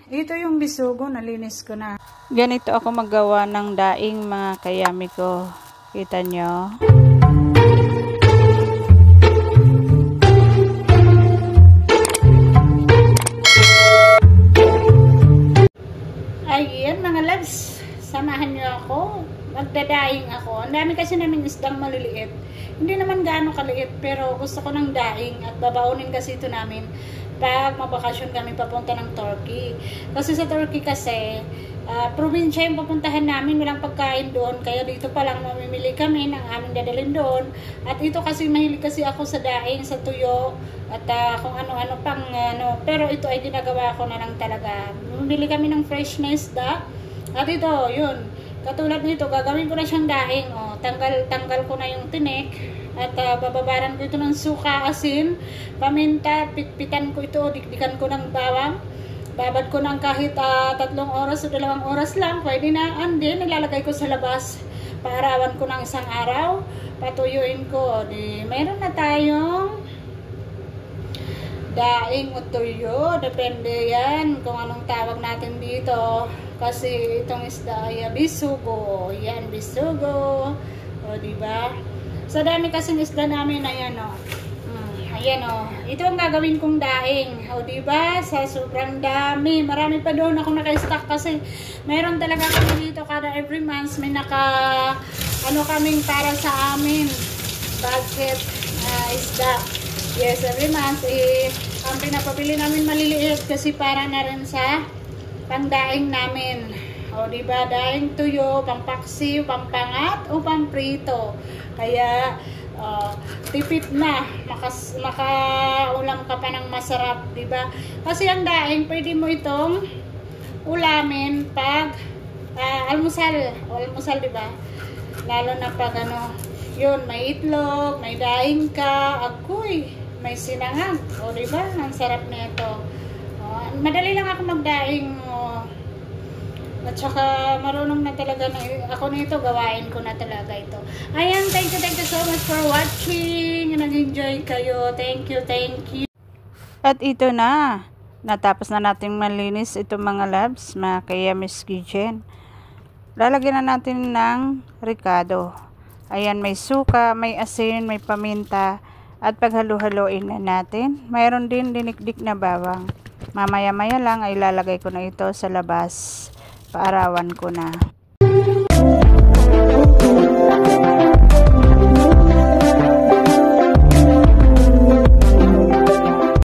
Ito yung bisugo, nalinis ko na. Ganito ako maggawa ng daing mga kayami ko. Kita nyo? Ayan mga loves, samahan nyo ako. Magdadaing ako. Ang dami kasi namin isdang maliliit. Hindi naman gaano kaliit, pero gusto ko ng daing at babaunin kasi ito namin pag mabakasyon kami papunta ng Turkey. Kasi sa Turkey kasi, probinsya yung papuntahan namin, walang pagkain doon. Kaya dito pa lang mamimili kami ng aming dadalhin doon. At ito kasi, mahilig kasi ako sa daing, sa tuyo, at kung ano-ano pang ano. Pero ito ay ginagawa ko na lang talaga. Bumili kami ng fresh na isda. At ito, yun. Katulad nito, gagawin ko na siyang daing. O, tanggal ko na yung tinik. At bababaran ko ito ng suka, asin, paminta, pitpitan ko ito, dikdikan ko ng bawang. Babad ko ng kahit 3 oras o 2 oras lang. Pwede na. And then, nilalagay ko sa labas. Paarawan ko ng 1 araw. Patuyuin ko. Di, mayroon na tayong daing o tuyo. Depende yan kung anong tawag natin dito. Kasi itong isda ay bisugo. Yan, bisugo. O, diba? Sa dami kasing isda namin, ayan o. Ayan o. Ito ang gagawin kong daing. O, diba? Sa sobrang dami. Marami pa doon ako naka-stock kasi meron talaga kami dito kada every month. May kaming para sa amin. Budget isda. Yes, every month. Ang pinapabili namin maliliit kasi para na rin sa pangdaing namin. O, diba? Daing tuyo, pampaksiw, pampangat, o pamprito. Kaya, tipid na. Makaulam ka pa ng masarap, diba? Kasi ang daing, pwede mo itong ulamin pag almusal. O, almusal, diba? Lalo na pag yun, may itlog, may daing ka, agoy, may sinangag. O, diba? Ang sarap na ito. Madali lang ako magdaing. At saka marunong na talaga na ako nito, gawain ko na talaga ito. Ayan, thank you so much for watching. Nag-enjoy kayo. Thank you. At ito na. Natapos na natin malinis ito mga loves, mga Kayami's Kitchen. Lalagyan na natin ng ricado. Ayan, may suka, may asin, may paminta. At paghalo-haloin na natin. Mayroon din dinikdik na bawang. Mamaya-maya lang ay lalagay ko na ito sa labas. Paarawan ko na.